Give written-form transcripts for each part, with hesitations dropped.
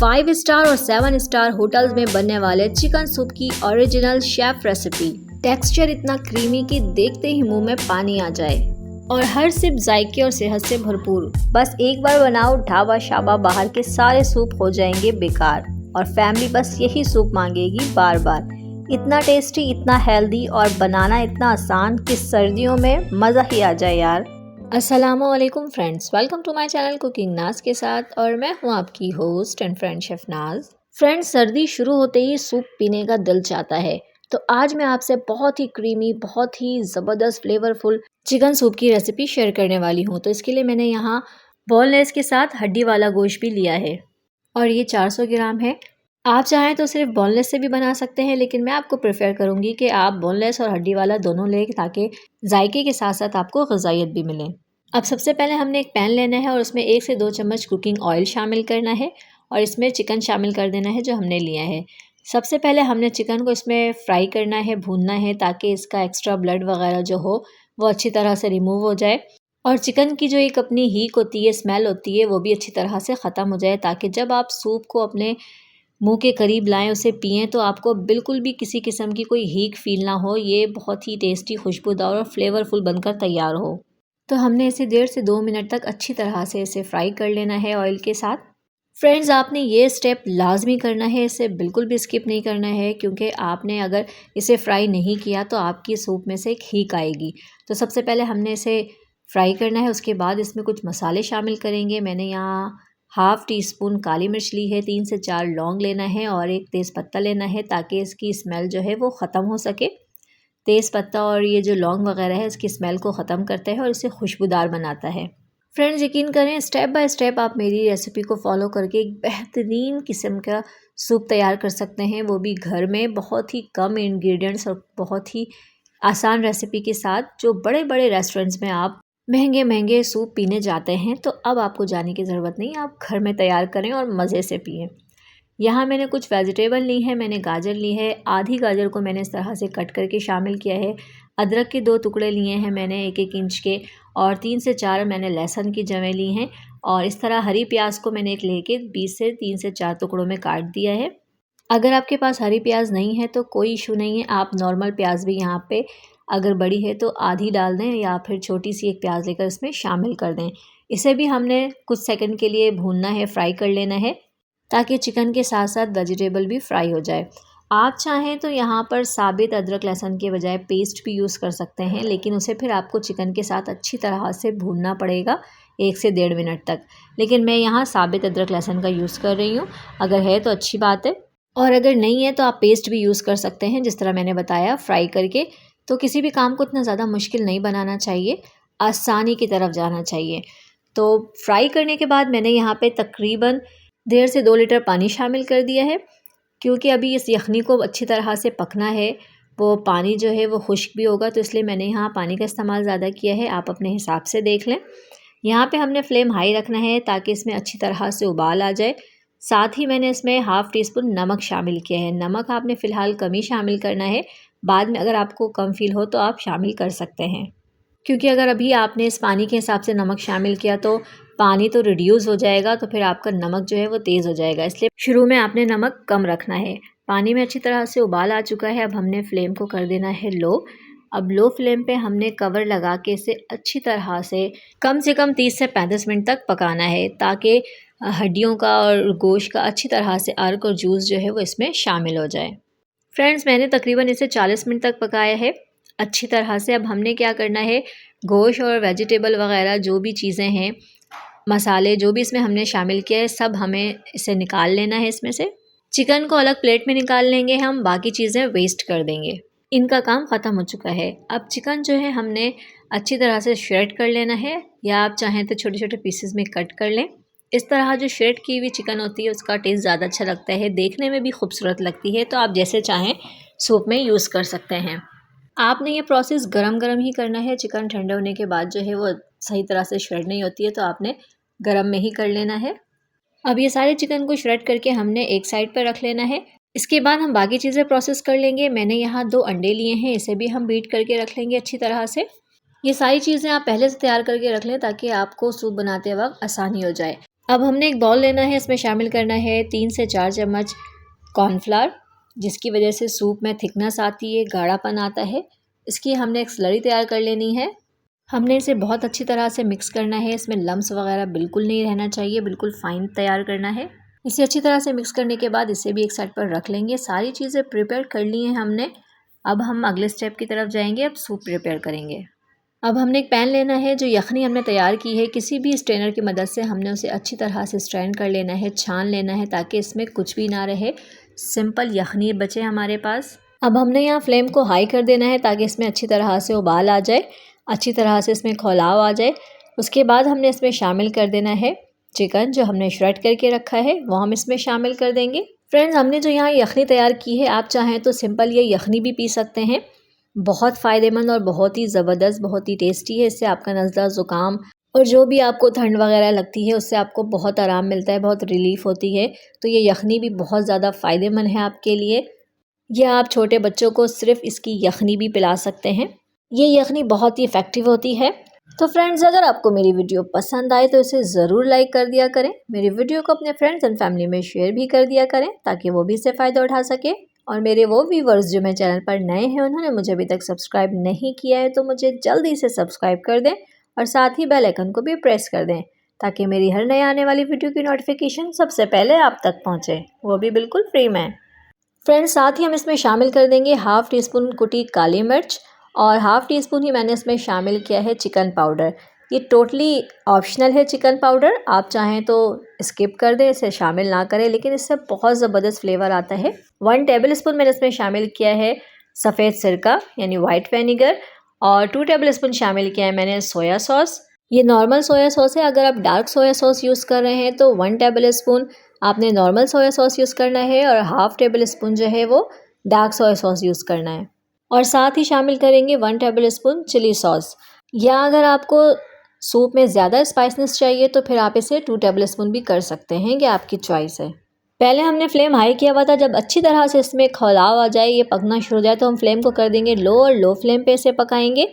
5 star और 7 star hotels में बनने वाले चिकन सूप की ओरिजिनल शेफ रेसिपी। टेक्सचर इतना क्रीमी कि देखते ही मुंह में पानी आ जाए और हर सिप जायके और सेहत से भरपूर। बस एक बार बनाओ, ढाबा शाबा बाहर के सारे सूप हो जाएंगे बेकार और फैमिली बस यही सूप मांगेगी बार बार। इतना टेस्टी, इतना हेल्दी और बनाना इतना आसान कि सर्दियों में मज़ा ही आ जाए यार। अस्सलामुअलैकुम friends, welcome to my channel cooking Naaz के साथ और मैं हूं आपकी host and friend chef Naaz. Friends, सर्दी शुरू होते ही सूप पीने का दिल चाहता है, तो आज मैं आपसे बहुत ही क्रीमी, बहुत ही ज़बरदस्त फ्लेवरफुल चिकन सूप की रेसिपी शेयर करने वाली हूं। तो इसके लिए मैंने यहाँ बोनलेस के साथ हड्डी वाला गोश्त भी लिया है और ये 400 ग्राम है। आप चाहें तो सिर्फ बोनलेस से भी बना सकते हैं, लेकिन मैं आपको प्रेफर करूंगी कि आप बोनलेस और हड्डी वाला दोनों लें ताकि जायके के साथ साथ आपको ग़िज़ाइयत भी मिले। अब सबसे पहले हमने एक पैन लेना है और उसमें 1 से 2 चम्मच कुकिंग ऑयल शामिल करना है और इसमें चिकन शामिल कर देना है जो हमने लिया है। सबसे पहले हमने चिकन को इसमें फ्राई करना है, भूनना है, ताकि इसका एक्स्ट्रा ब्लड वगैरह जो हो वो अच्छी तरह से रिमूव हो जाए और चिकन की जो एक अपनी हीक होती है, स्मेल होती है, वो भी अच्छी तरह से ख़त्म हो जाए, ताकि जब आप सूप को अपने मुंह के करीब लाएं, उसे पिएं, तो आपको बिल्कुल भी किसी किस्म की कोई हीक फील ना हो। ये बहुत ही टेस्टी, खुशबूदार और फ्लेवरफुल बनकर तैयार हो। तो हमने इसे 1.5 से 2 मिनट तक अच्छी तरह से इसे फ्राई कर लेना है ऑयल के साथ। फ्रेंड्स, आपने ये स्टेप लाजमी करना है, इसे बिल्कुल भी स्किप नहीं करना है, क्योंकि आपने अगर इसे फ्राई नहीं किया तो आपकी सूप में से एक हीक आएगी। तो सबसे पहले हमने इसे फ्राई करना है, उसके बाद इसमें कुछ मसाले शामिल करेंगे। मैंने यहाँ हाफ़ टी स्पून काली मिर्च ली है, 3 से 4 लौंग लेना है और 1 तेज़पत्ता लेना है, ताकि इसकी स्मेल जो है वो ख़त्म हो सके। तेज़पत्ता और ये जो लौंग वगैरह है इसकी स्मेल को ख़त्म करता है और इसे खुशबूदार बनाता है। फ्रेंड्स, यकीन करें, स्टेप बाय स्टेप आप मेरी रेसिपी को फॉलो करके एक बेहतरीन किस्म का सूप तैयार कर सकते हैं, वो भी घर में बहुत ही कम इंग्रेडिएंट्स और बहुत ही आसान रेसिपी के साथ, जो बड़े बड़े रेस्टोरेंट्स में आप महंगे महंगे सूप पीने जाते हैं। तो अब आपको जाने की ज़रूरत नहीं, आप घर में तैयार करें और मज़े से पिएं। यहाँ मैंने कुछ वेजिटेबल ली है, मैंने गाजर ली है, आधी गाजर को मैंने इस तरह से कट करके शामिल किया है। अदरक के 2 टुकड़े लिए हैं मैंने 1-1 इंच के और 3 से 4 मैंने लहसुन की जवें ली हैं और इस तरह हरी प्याज को मैंने एक लेके 20 से 3 से 4 टुकड़ों में काट दिया है। अगर आपके पास हरी प्याज नहीं है तो कोई इशू नहीं है, आप नॉर्मल प्याज भी यहाँ पे अगर बड़ी है तो आधी डाल दें या फिर छोटी सी एक प्याज लेकर इसमें शामिल कर दें। इसे भी हमने कुछ सेकंड के लिए भूनना है, फ्राई कर लेना है, ताकि चिकन के साथ साथ वेजिटेबल भी फ्राई हो जाए। आप चाहें तो यहाँ पर साबित अदरक लहसुन के बजाय पेस्ट भी यूज़ कर सकते हैं, लेकिन उसे फिर आपको चिकन के साथ अच्छी तरह से भूनना पड़ेगा 1 से 1.5 मिनट तक। लेकिन मैं यहाँ साबित अदरक लहसुन का यूज़ कर रही हूँ। अगर है तो अच्छी बात है और अगर नहीं है तो आप पेस्ट भी यूज़ कर सकते हैं, जिस तरह मैंने बताया फ्राई करके। तो किसी भी काम को इतना ज़्यादा मुश्किल नहीं बनाना चाहिए, आसानी की तरफ जाना चाहिए। तो फ्राई करने के बाद मैंने यहाँ पे तकरीबन 1.5 से 2 लीटर पानी शामिल कर दिया है, क्योंकि अभी इस यखनी को अच्छी तरह से पकना है। वो पानी जो है वो खुश्क भी होगा, तो इसलिए मैंने यहाँ पानी का इस्तेमाल ज़्यादा किया है, आप अपने हिसाब से देख लें। यहाँ पे हमने फ्लेम हाई रखना है ताकि इसमें अच्छी तरह से उबाल आ जाए। साथ ही मैंने इसमें हाफ़ टी स्पून नमक शामिल किया है। नमक आपने फ़िलहाल कम ही शामिल करना है, बाद में अगर आपको कम फ़ील हो तो आप शामिल कर सकते हैं, क्योंकि अगर अभी आपने इस पानी के हिसाब से नमक शामिल किया तो पानी तो रिड्यूस हो जाएगा, तो फिर आपका नमक जो है वो तेज़ हो जाएगा, इसलिए शुरू में आपने नमक कम रखना है। पानी में अच्छी तरह से उबाल आ चुका है, अब हमने फ्लेम को कर देना है लो। अब लो फ्लेम पे हमने कवर लगा के इसे अच्छी तरह से कम 30 से 35 मिनट तक पकाना है, ताकि हड्डियों का और गोश्त का अच्छी तरह से अर्क और जूस जो है वो इसमें शामिल हो जाए। फ्रेंड्स, मैंने तकरीबन इसे 40 मिनट तक पकाया है अच्छी तरह से। अब हमने क्या करना है, गोश्त और वेजिटेबल वगैरह जो भी चीज़ें हैं, मसाले जो भी इसमें हमने शामिल किया है, सब हमें इसे निकाल लेना है इसमें से। चिकन को अलग प्लेट में निकाल लेंगे हम, बाकी चीज़ें वेस्ट कर देंगे। इनका काम ख़त्म हो चुका है। अब चिकन जो है हमने अच्छी तरह से श्रेड कर लेना है, या आप चाहें तो छोटे छोटे पीसेस में कट कर लें। इस तरह जो श्रेड की हुई चिकन होती है उसका टेस्ट ज़्यादा अच्छा लगता है, देखने में भी खूबसूरत लगती है। तो आप जैसे चाहें सूप में यूज़ कर सकते हैं। आपने ये प्रोसेस गरम गरम ही करना है, चिकन ठंडे होने के बाद जो है वो सही तरह से श्रेड नहीं होती है, तो आपने गरम में ही कर लेना है। अब ये सारे चिकन को श्रेड करके हमने एक साइड पर रख लेना है। इसके बाद हम बाकी चीज़ें प्रोसेस कर लेंगे। मैंने यहाँ 2 अंडे लिए हैं, इसे भी हम बीट करके रख लेंगे अच्छी तरह से। ये सारी चीज़ें आप पहले से तैयार करके रख लें ताकि आपको सूप बनाते वक्त आसानी हो जाए। अब हमने एक बाउल लेना है, इसमें शामिल करना है 3 से 4 चम्मच कॉर्नफ्लावर, जिसकी वजह से सूप में थिकनेस आती है, गाढ़ापन आता है। इसकी हमने एक स्लरी तैयार कर लेनी है। हमने इसे बहुत अच्छी तरह से मिक्स करना है, इसमें लम्स वगैरह बिल्कुल नहीं रहना चाहिए, बिल्कुल फाइन तैयार करना है। इसे अच्छी तरह से मिक्स करने के बाद इसे भी एक साइड पर रख लेंगे। सारी चीज़ें प्रिपेयर कर ली हैं हमने। अब हम अगले स्टेप की तरफ जाएंगे, अब सूप प्रिपेयर करेंगे। अब हमने एक पैन लेना है, जो यखनी हमने तैयार की है किसी भी स्ट्रेनर की मदद से हमने उसे अच्छी तरह से स्ट्रेन कर लेना है, छान लेना है, ताकि इसमें कुछ भी ना रहे, सिंपल यखनी बचे हमारे पास। अब हमने यहाँ फ्लेम को हाई कर देना है ताकि इसमें अच्छी तरह से उबाल आ जाए, अच्छी तरह से इसमें खौलाव आ जाए। उसके बाद हमने इसमें शामिल कर देना है चिकन, जो हमने श्रेड करके रखा है वो हम इसमें शामिल कर देंगे। फ्रेंड्स, हमने जो यहाँ यखनी तैयार की है, आप चाहें तो सिंपल ये यखनी भी पी सकते हैं। बहुत फ़ायदेमंद और बहुत ही ज़बरदस्त, बहुत ही टेस्टी है। इससे आपका नज़ला, ज़ुकाम और जो भी आपको ठंड वगैरह लगती है उससे आपको बहुत आराम मिलता है, बहुत रिलीफ़ होती है। तो ये यखनी भी बहुत ज़्यादा फ़ायदेमंद है आपके लिए। यह आप छोटे बच्चों को सिर्फ इसकी यखनी भी पिला सकते हैं। ये यखनी बहुत ही इफ़ेक्टिव होती है। तो फ्रेंड्स, अगर आपको मेरी वीडियो पसंद आए तो इसे ज़रूर लाइक कर दिया करें। मेरी वीडियो को अपने फ्रेंड्स एंड फैमिली में शेयर भी कर दिया करें, ताकि वो भी इससे फ़ायदा उठा सके। और मेरे वो व्यूवर्स जो मेरे चैनल पर नए हैं, उन्होंने मुझे अभी तक सब्सक्राइब नहीं किया है, तो मुझे जल्दी से सब्सक्राइब कर दें और साथ ही बेल आइकन को भी प्रेस कर दें, ताकि मेरी हर नए आने वाली वीडियो की नोटिफिकेशन सबसे पहले आप तक पहुँचे, वो भी बिल्कुल फ्री में। फ्रेंड्स, साथ ही हम इसमें शामिल कर देंगे हाफ़ टी स्पून कुटी काली मिर्च और हाफ़ टी स्पून ही मैंने इसमें शामिल किया है चिकन पाउडर। ये टोटली ऑप्शनल है चिकन पाउडर, आप चाहें तो स्किप कर दें, इसे शामिल ना करें, लेकिन इससे बहुत ज़बरदस्त फ्लेवर आता है। 1 टेबल स्पून मैंने इसमें शामिल किया है सफ़ेद सिरका यानी वाइट विनेगर और 2 टेबल स्पून शामिल किया है मैंने सोया सॉस। ये नॉर्मल सोया सॉस है। अगर आप डार्क सोया सॉस यूज़ कर रहे हैं तो 1 टेबल स्पून आपने नॉर्मल सोया सॉस यूज़ करना है और हाफ़ टेबल स्पून जो है वो डार्क सोया सॉस यूज़ करना है। और साथ ही शामिल करेंगे 1 टेबल स्पून चिली सॉस। या अगर आपको सूप में ज़्यादा स्पाइसनेस चाहिए तो फिर आप इसे 2 टेबल स्पून भी कर सकते हैं, ये आपकी चॉइस है। पहले हमने फ्लेम हाई किया हुआ था। जब अच्छी तरह से इसमें खौलाव आ जाए, ये पकना शुरू हो जाए, तो हम फ्लेम को कर देंगे लो और लो फ्लेम पे इसे पकाएंगे।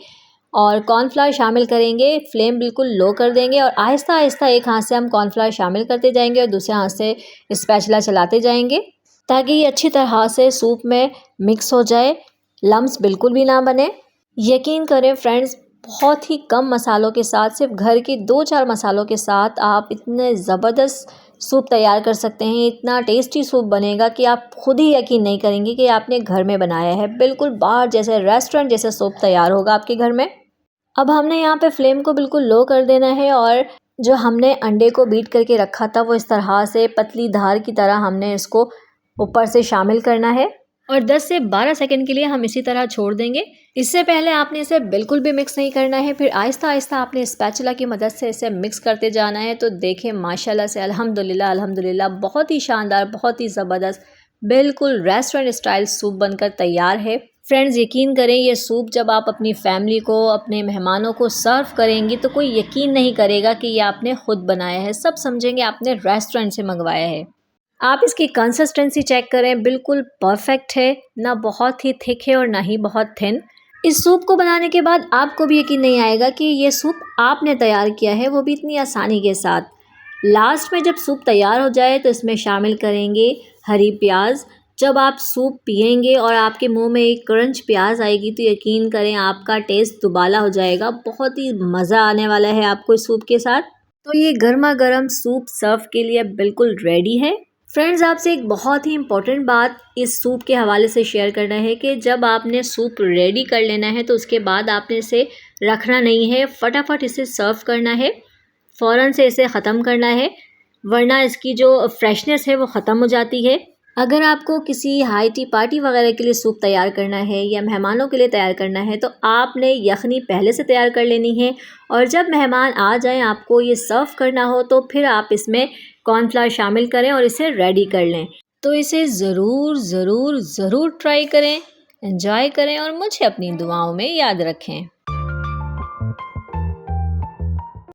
और कॉर्नफ्लावर शामिल करेंगे, फ्लेम बिल्कुल लो कर देंगे और आहिस्ता आहिस्ता एक हाथ से हम कॉर्नफ्लावर शामिल करते जाएंगे और दूसरे हाथ से स्पैचुला चलाते जाएंगे, ताकि ये अच्छी तरह से सूप में मिक्स हो जाए, लम्स बिल्कुल भी ना बने। यकीन करें फ्रेंड्स, बहुत ही कम मसालों के साथ, सिर्फ घर के 2-4 मसालों के साथ आप इतने ज़बरदस्त सूप तैयार कर सकते हैं। इतना टेस्टी सूप बनेगा कि आप खुद ही यकीन नहीं करेंगे कि आपने घर में बनाया है। बिल्कुल बाहर जैसे रेस्टोरेंट जैसे सूप तैयार होगा आपके घर में। अब हमने यहाँ पे फ्लेम को बिल्कुल लो कर देना है और जो हमने अंडे को बीट करके रखा था वो इस तरह से पतली धार की तरह हमने इसको ऊपर से शामिल करना है और 10 से 12 सेकंड के लिए हम इसी तरह छोड़ देंगे। इससे पहले आपने इसे बिल्कुल भी मिक्स नहीं करना है, फिर आहिस्ता आहिस्ता आपने स्पैचुला की मदद से इसे मिक्स करते जाना है। तो देखें माशाल्लाह से अल्हम्दुलिल्लाह अल्हम्दुलिल्लाह, बहुत ही शानदार, बहुत ही ज़बरदस्त, बिल्कुल रेस्टोरेंट स्टाइल सूप बनकर तैयार है। फ्रेंड्स, यकीन करें, ये सूप जब आप अपनी फैमिली को, अपने मेहमानों को सर्व करेंगी तो कोई यकीन नहीं करेगा कि ये आपने खुद बनाया है। सब समझेंगे आपने रेस्टोरेंट से मंगवाया है। आप इसकी कंसिस्टेंसी चेक करें, बिल्कुल परफेक्ट है, ना बहुत ही थिक है और ना ही बहुत थिन। इस सूप को बनाने के बाद आपको भी यकीन नहीं आएगा कि ये सूप आपने तैयार किया है, वो भी इतनी आसानी के साथ। लास्ट में जब सूप तैयार हो जाए तो इसमें शामिल करेंगे हरी प्याज। जब आप सूप पिएंगे और आपके मुंह में एक क्रंच प्याज आएगी तो यकीन करें आपका टेस्ट दुबाला हो जाएगा। बहुत ही मज़ा आने वाला है आपको इस सूप के साथ। तो ये गर्मा गर्म सूप सर्व के लिए बिल्कुल रेडी है। फ्रेंड्स, आपसे एक बहुत ही इम्पॉर्टेंट बात इस सूप के हवाले से शेयर करना है कि जब आपने सूप रेडी कर लेना है तो उसके बाद आपने इसे रखना नहीं है, फटाफट इसे सर्व करना है, फ़ौरन से इसे ख़त्म करना है, वरना इसकी जो फ्रेशनेस है वो ख़त्म हो जाती है। अगर आपको किसी हाई टी पार्टी वगैरह के लिए सूप तैयार करना है या मेहमानों के लिए तैयार करना है तो आपने यखनी पहले से तैयार कर लेनी है और जब मेहमान आ जाएं, आपको ये सर्व करना हो तो फिर आप इसमें कॉर्नफ्लावर शामिल करें और इसे रेडी कर लें। तो इसे ज़रूर ज़रूर ज़रूर ट्राई करें, एंजॉय करें और मुझे अपनी दुआओं में याद रखें।